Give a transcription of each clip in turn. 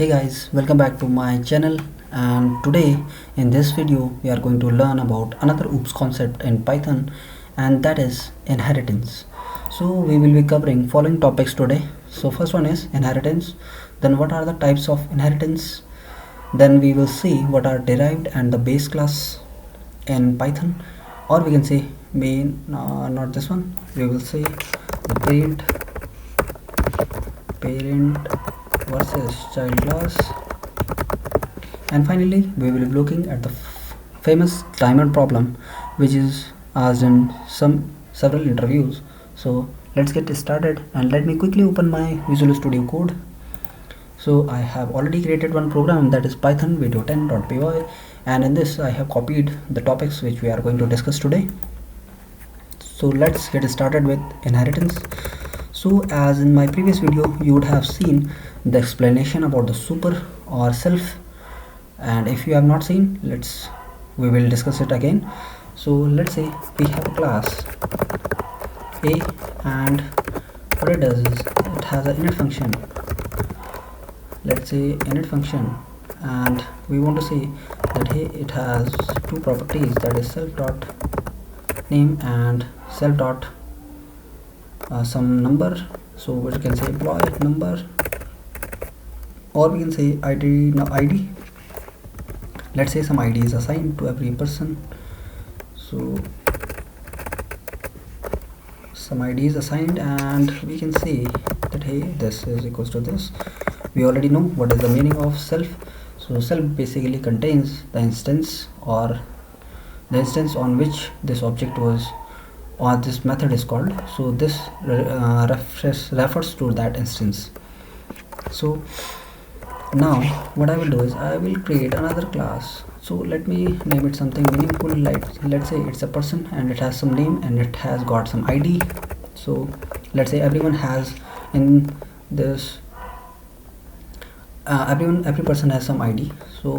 Hey guys, welcome back to my channel, and today in this video we are going to learn about another OOPS concept in Python, and that is inheritance. So we will be covering following topics today. So first one is inheritance, then what are the types of inheritance, then we will see what are derived and the base class in Python, or we can say main, not this one, we will say the parent versus child class, and finally we will be looking at the famous diamond problem which is asked in several interviews. So let's get started, and let me quickly open my Visual Studio Code. So I have already created one program, that is python video10.py, and in this I have copied the topics which we are going to discuss today. So let's get started with inheritance. So as in my previous video you would have seen the explanation about the super or self, and if you have not seen, we will discuss it again. So let's say we have a class A, and what it does is it has an init function, let's say init function, and we want to say that hey, it has two properties, that is self dot name and self dot some number. So we can say employee number, or we can say id. Now id, let's say some id is assigned to every person, so some id is assigned, and we can say that hey, this is equals to this. We already know what is the meaning of self. So self basically contains the instance, or the instance on which this object was, or this method is called. So this refers to that instance. So now what I will do is I will create another class. So let me name it something meaningful, like let's say it's a person and it has some name and it has got some id. So let's say everyone has in this every person has some id. So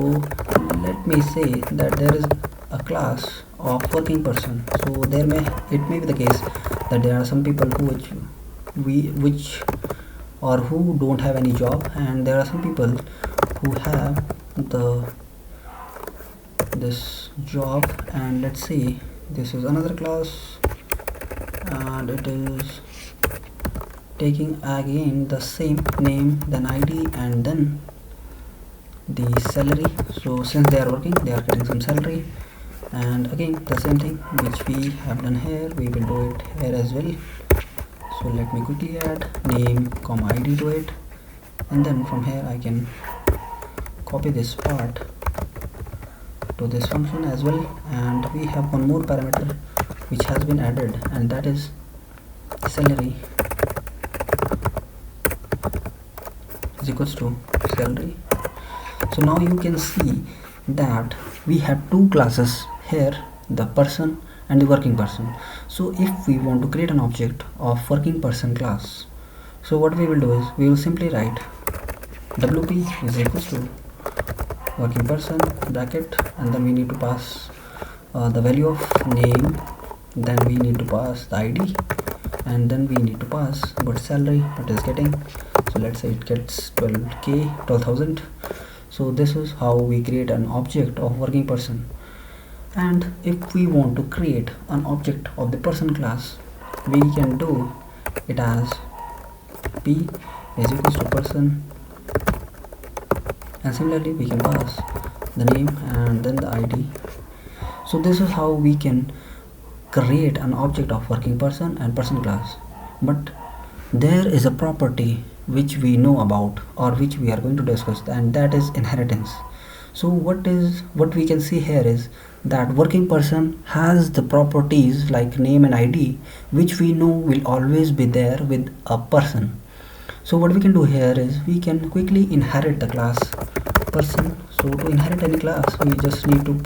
let me say that there is a class of working person. So it may be the case that there are some people who who don't have any job, and there are some people who have this job, and let's see, this is another class and it is taking again the same name, then id, and then the salary. So since they are working, they are getting some salary, and again the same thing which we have done here, we will do it here as well. So let me quickly add name comma id to it, and then from here I can copy this part to this function as well. And we have one more parameter which has been added, and that is salary is equals to salary. So now you can see that we have two classes here, the person and the working person. So if we want to create an object of working person class, so what we will do is we will simply write wp is equals to working person bracket, and then we need to pass the value of name, then we need to pass the id, and then we need to pass what salary it is getting. So let's say it gets 12,000. So this is how we create an object of working person. And if we want to create an object of the person class, we can do it as p is equals to person, and similarly we can pass the name and then the id. So this is how we can create an object of working person and person class. But there is a property which we know about, or which we are going to discuss, and that is inheritance. So what we can see here is that working person has the properties like name and id, which we know will always be there with a person. So what we can do here is we can quickly inherit the class person. So to inherit any class, we just need to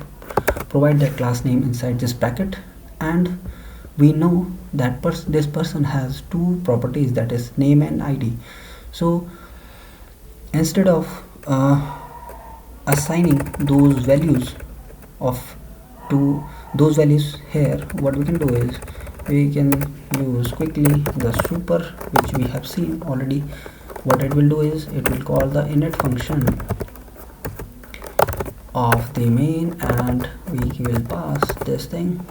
provide that class name inside this bracket, and we know that this person has two properties, that is name and id. So instead of assigning those values those values here, what we can do is we can use quickly the super, which we have seen already what it will do is it will call the init function of the main, and we will pass this thing.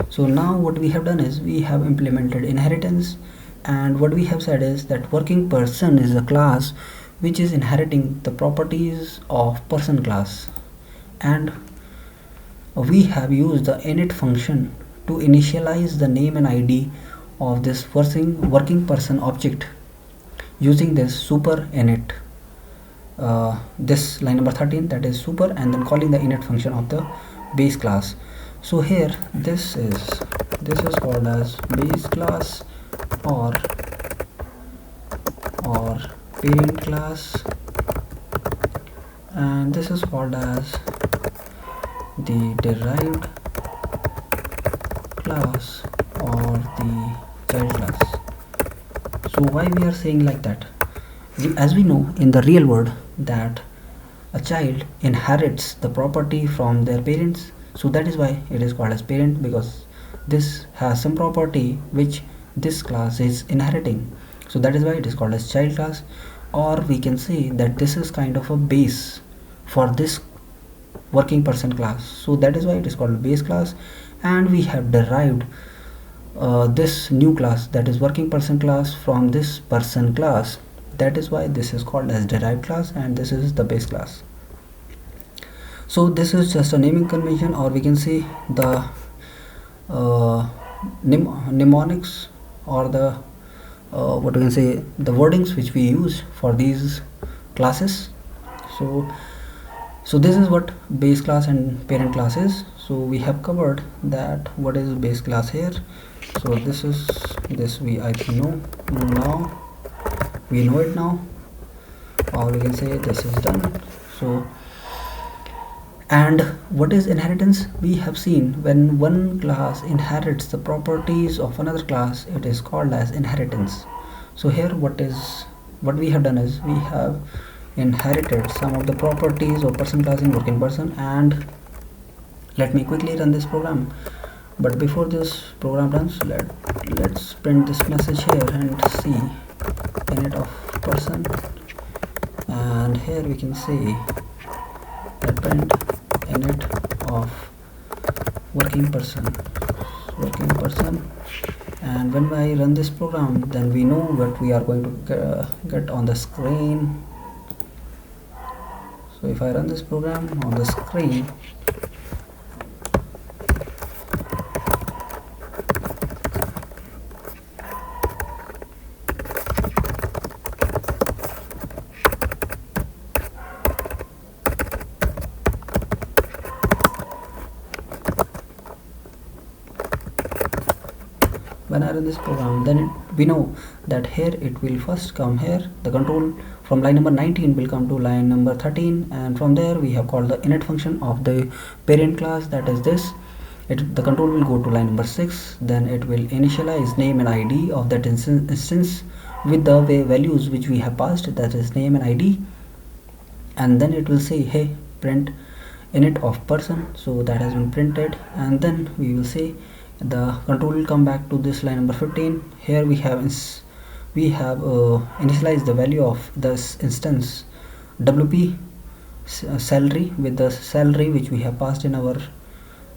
So now what we have done is we have implemented inheritance, and what we have said is that working person is a class which is inheriting the properties of person class, and we have used the init function to initialize the name and id of this working person object using this super init, this line number 13, that is super, and then calling the init function of the base class. So here this is called as base class or parent class, and this is called as the derived class or the child class. So why we are saying like that? As we know in the real world that a child inherits the property from their parents, so that is why it is called as parent, because this has some property which this class is inheriting. So that is why it is called as child class, or we can say that this is kind of a base for this working person class. So that is why it is called base class, and we have derived this new class, that is working person class, from this person class. That is why this is called as derived class, and this is the base class. So this is just a naming convention, or we can say the mnemonics, or the what we can say, the wordings which we use for these classes. So this is what base class and parent class is. So we have covered that what is base class here. So this we I think know now, we know it now, or we can say this is done. So, and what is inheritance? We have seen when one class inherits the properties of another class, it is called as inheritance. So here what we have done is we have inherited some of the properties of person class in working person. And let me quickly run this program, but before this program runs, let's print this message here and see init of person, and here we can say that print init of working person, and when I run this program, then we know what we are going to get on the screen. So if I run this program on the screen, when I run this program, then we know that here it will first come here, the control from line number 19 will come to line number 13, and from there we have called the init function of the parent class, that is this. The control will go to line number 6, then it will initialize name and id of that instance with the values which we have passed, that is name and id, and then it will say, hey, print init of person. So that has been printed, and then we will say the control will come back to this line number 15. Here we have initialized the value of this instance wp salary with the salary which we have passed in our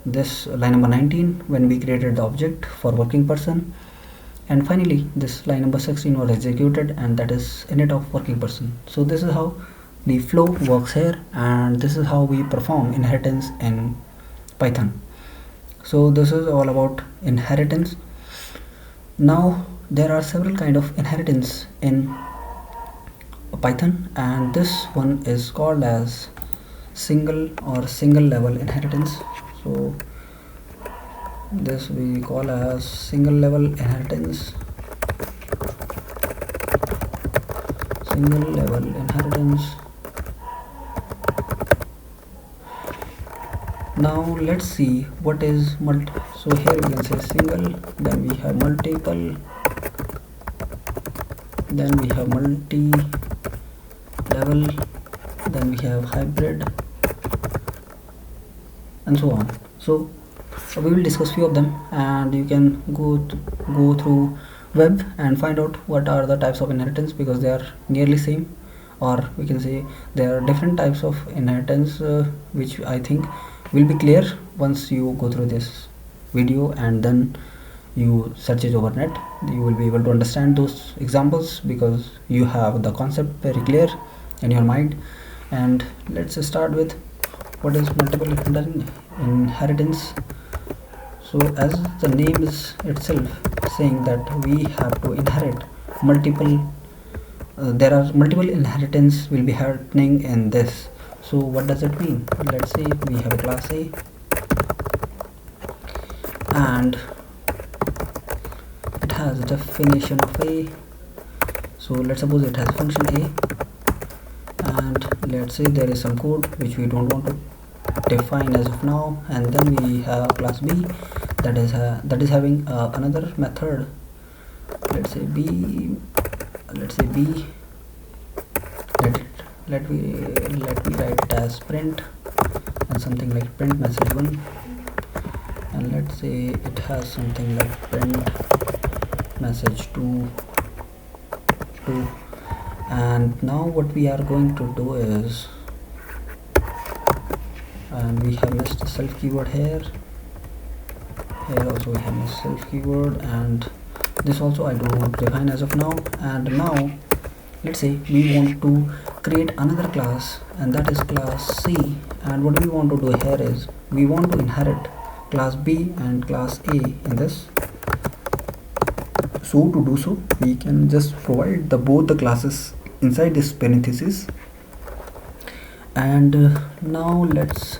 this line number 19 when we created the object for working person. And finally this line number 16 was executed, and that is init of working person. So this is how the flow works here, and this is how we perform inheritance in Python. So this is all about inheritance. Now there are several kind of inheritance in Python, and this one is called as single level inheritance. So this we call as single level inheritance. Now let's see what is so here we can say single, then we have multiple, then we have multi-level, then we have hybrid, and so on. So we will discuss few of them, and you can go through web and find out what are the types of inheritance, because they are nearly same, or we can say there are different types of inheritance, which I think will be clear once you go through this video and then you search it over net. You will be able to understand those examples because you have the concept very clear in your mind. And let's start with what is multiple inheritance. So as the name is itself saying that we have to inherit multiple, there are multiple inheritance will be happening in this. So what does it mean? Let's say we have a class A and it has a definition of A. So let's suppose it has function A, and let's say there is some code which we don't want to define as of now, and then we have class B that is having another method. Let's say B. Let me write it as print and something like print message 1, and let's say it has something like print message 2. And now what we are going to do is, and we have missed the self keyword here also we have missed self keyword, and this also I don't want to define as of now. And now let's say we want to create another class, and that is class C, and what we want to do here is we want to inherit class B and class A in this. So to do so, we can just provide both the classes inside this parenthesis. And now let's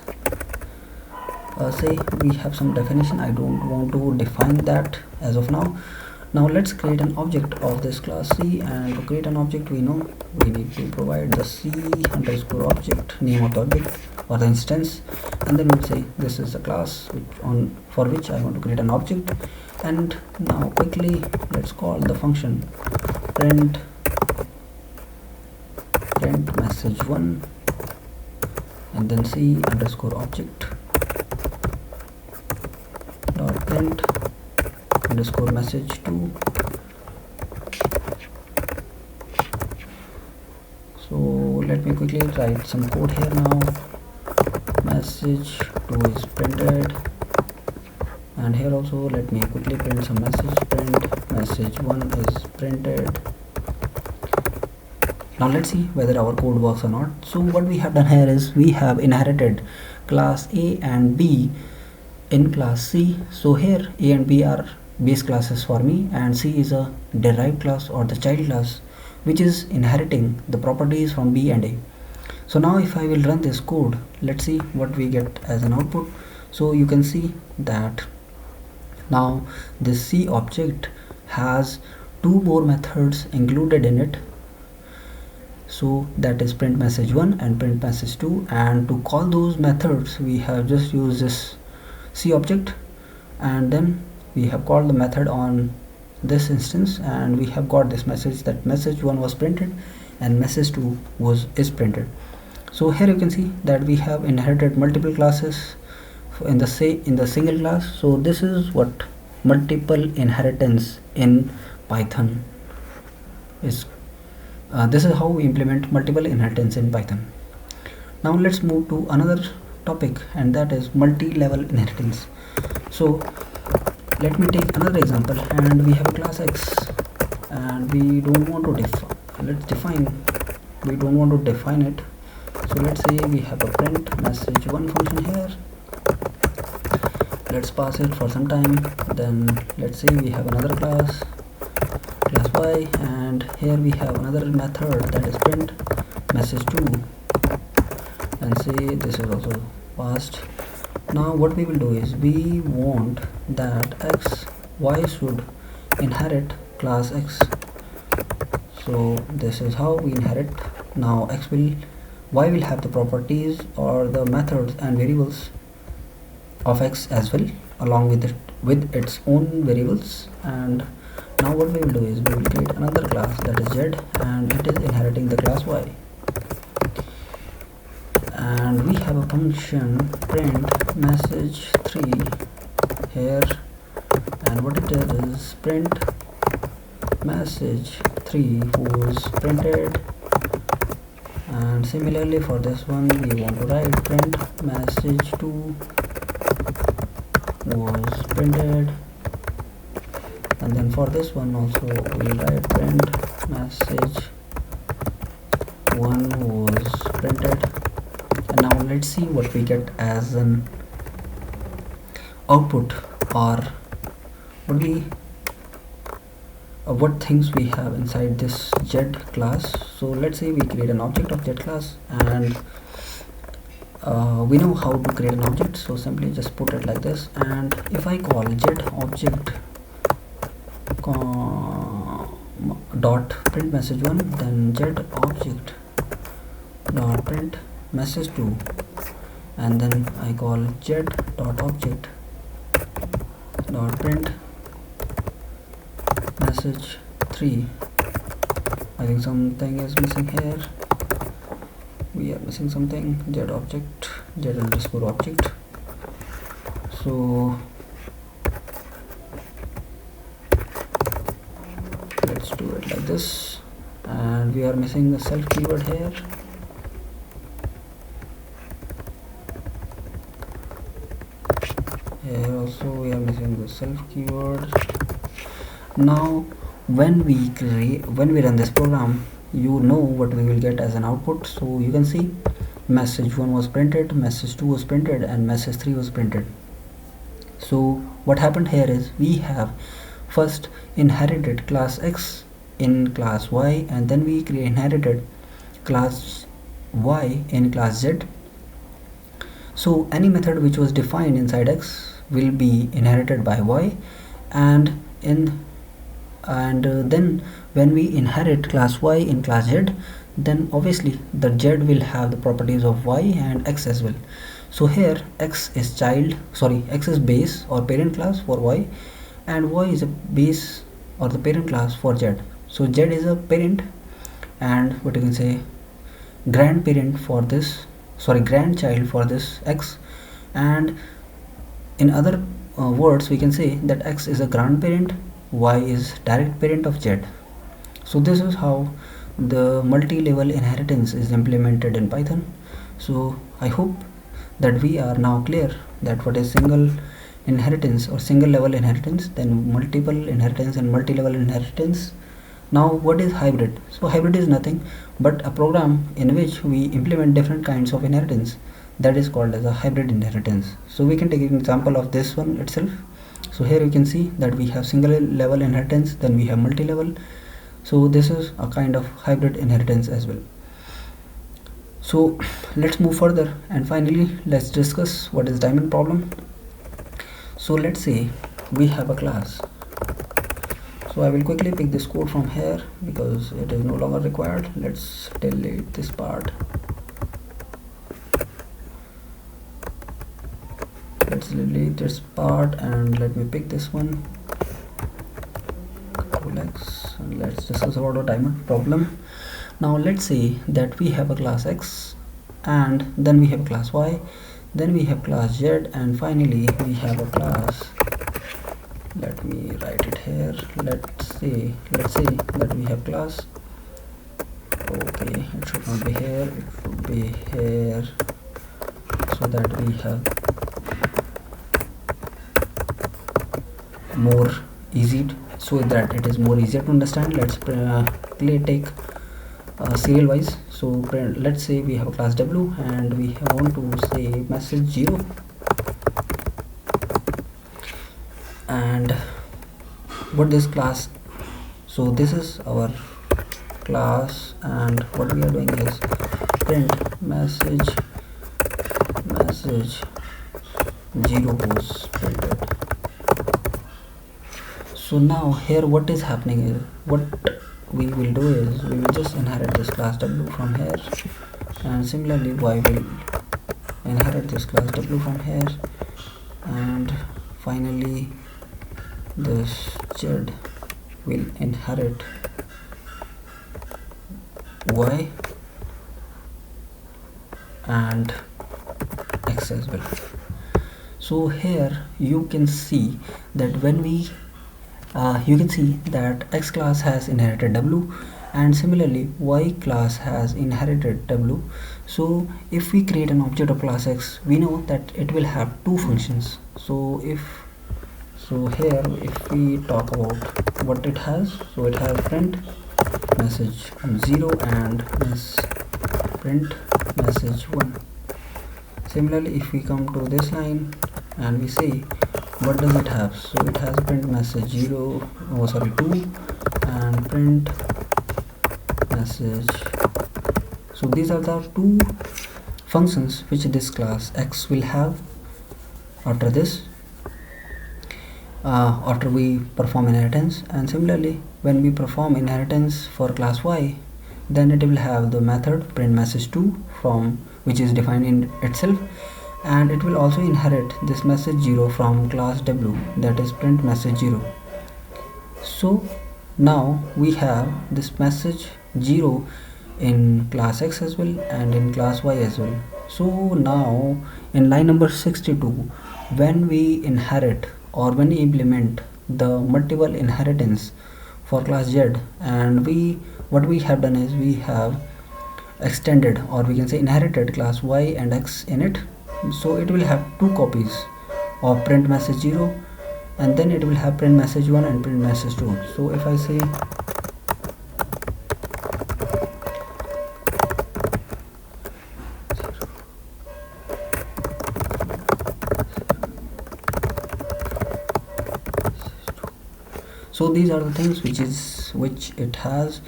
say we have some definition. I don't want to define that as of now. Now let's create an object of this class C, and to create an object we know we need to provide the C underscore object, name of the object or the instance, and then we'll say this is the class for which I want to create an object. And now quickly let's call the function print message 1, and then C underscore object dot print underscore message 2. So let me quickly write some code here. Now message 2 is printed, and here also let me quickly print some message. Print message 1 is printed. Now let's see whether our code works or not. So what we have done here is we have inherited class A and B in class C. So here A and B are base classes for me, and C is a derived class or the child class which is inheriting the properties from B and A. So now if I will run this code, let's see what we get as an output. So you can see that now this C object has two more methods included in it. So that is print message 1 and print message 2, and to call those methods we have just used this C object, and then we have called the method on this instance, and we have got this message that message 1 was printed and message 2 is printed. So here you can see that we have inherited multiple classes in the single class. So this is what multiple inheritance in Python is. This is how we implement multiple inheritance in Python. Now let's move to another topic, and that is multi-level inheritance. So let me take another example, and we have a class X, and we don't want to define it. So let's say we have a print message 1 function here. Let's pass it for some time. Then let's say we have another class Y, and here we have another method that is print message 2, and say this is also passed. Now what we will do is we want that Y should inherit class X. So this is how we inherit. Now Y will have the properties or the methods and variables of X as well, along with its own variables. And now what we will do is we will create another class that is Z, and it is inheriting the class Y. And we have a function print message 3 here, and what it is print message 3 was printed, and similarly for this one we want to write print message 2 was printed, and then for this one also we'll write print message 1 was printed. And now let's see what we get as an output, or what things we have inside this Z class. So let's say we create an object of Z class, and we know how to create an object, so simply just put it like this. And if I call Z object dot print message 1, then Z object dot print message 2, and then I call Z dot object dot print message 3. I think something is missing here. We are missing something. Z object, Z underscore object. So let's do it like this. And we are missing the self keyword here. Here also we are missing the self keyword. Now when we run this program, you know what we will get as an output. So you can see message 1 was printed, message 2 was printed, and message 3 was printed. So what happened here is we have first inherited class X in class Y, and then we inherited class Y in class Z. So any method which was defined inside X will be inherited by Y, and then when we inherit class Y in class Z, then obviously the Z will have the properties of Y and X as well. So here X is X is base or parent class for Y, and Y is a base or the parent class for Z. So Z is a parent, and what you can say grandparent for this, grandchild for this X, and in other words we can say that X is a grandparent, Y is direct parent of Z. So this is how the multi-level inheritance is implemented in Python. So I hope that we are now clear that what is single inheritance or single level inheritance, then multiple inheritance and multi-level inheritance. Now what is hybrid? So hybrid is nothing but a program in which we implement different kinds of inheritance. That is called as a hybrid inheritance. So we can take an example of this one itself. So here you can see that we have single level inheritance, then we have multi-level. So this is a kind of hybrid inheritance as well. So let's move further, and finally let's discuss what is diamond problem. So let's say we have a class. So I will quickly pick this code from here because it is no longer required. Let's delete this part. Let's delete this part and let me pick this one. X, and let's discuss about a diamond problem. Now let's say that we have a class X, and then we have a class Y, then we have class Z, and finally we have a class. Let me write it here. Let's say that we have class. Okay, it should not be here, it should be here, so that we have more easy, so that it is more easier to understand. Let's take serial wise. So let's say we have a class W, and we want to say message 0, and what this class, so this is our class, and what we are doing is print message 0 was printed. So now here what is happening is, what we will do is we will just inherit this class W from here, and similarly Y will inherit this class W from here, and finally this Z will inherit Y and X as well. So here you can see that when we you can see that X class has inherited W, and similarly Y class has inherited W. So if we create an object of class X, we know that it will have two functions. So here if we talk about what it has, so it has print message 0 and print message 1. Similarly, if we come to this line and we say what does it have, so it has print message 2 and print message. So these are the two functions which this class X will have after this, after we perform inheritance. And similarly, when we perform inheritance for class Y, then it will have the method print message 2 from which is defined in itself, and it will also inherit this message 0 from class W, that is print message 0. So now we have this message 0 in class X as well and in class Y as well. So now in line number 62, when we inherit or when we implement the multiple inheritance for class Z, and what we have done is we have extended, or we can say inherited, class Y and X in it. So it will have two copies of print message 0, and then it will have print message 1 and print message 2. So if I say so these are the things which it has.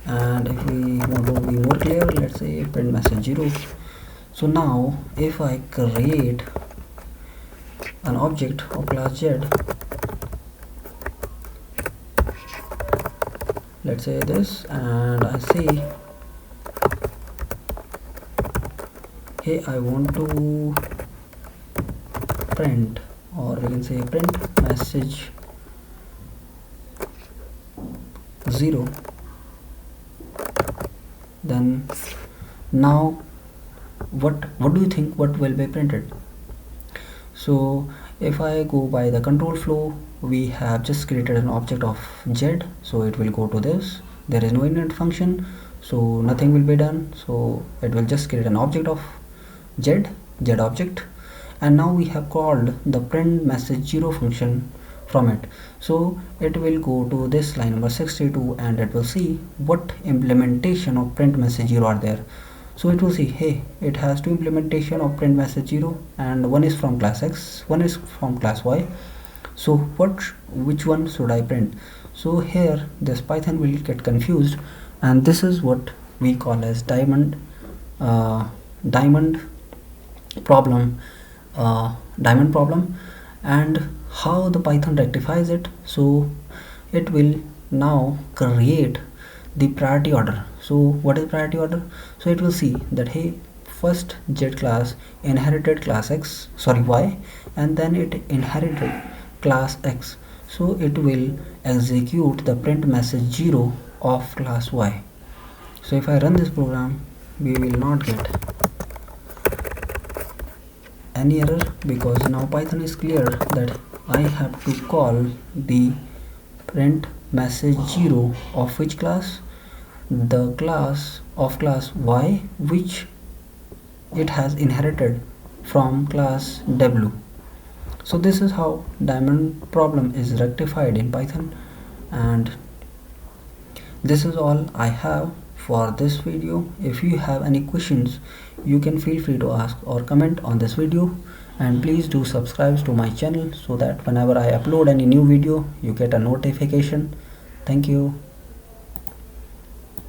And if we want to be more clear, let's say print message 0. So now if I create an object of class Z, let's say this, and I say hey, I want to print, or we can say print message 0, then now what do you think what will be printed? So if I go by the control flow, we have just created an object of Z, so it will go to this. There is no init function, so nothing will be done, so it will just create an object of Z object. And now we have called the print message 0 function from it, so it will go to this line number 62 and it will see what implementation of print message 0 are there. So it will see, hey, it has two implementation of print message 0, and one is from class X, one is from class Y. So which one should I print? So here this Python will get confused, and this is what we call as diamond problem. And how the Python rectifies it, so it will now create the priority order. So what is priority order? So it will see that, hey, first Z class inherited class Y, and then it inherited class X, so it will execute the print message 0 of class Y. So if I run this program, we will not get any error, because now Python is clear that I have to call the print message 0 of which class? The class of class Y, which it has inherited from class W. So this is how diamond problem is rectified in Python, and this is all I have for this video. If you have any questions, you can feel free to ask or comment on this video, and please do subscribe to my channel so that whenever I upload any new video, you get a notification. Thank you.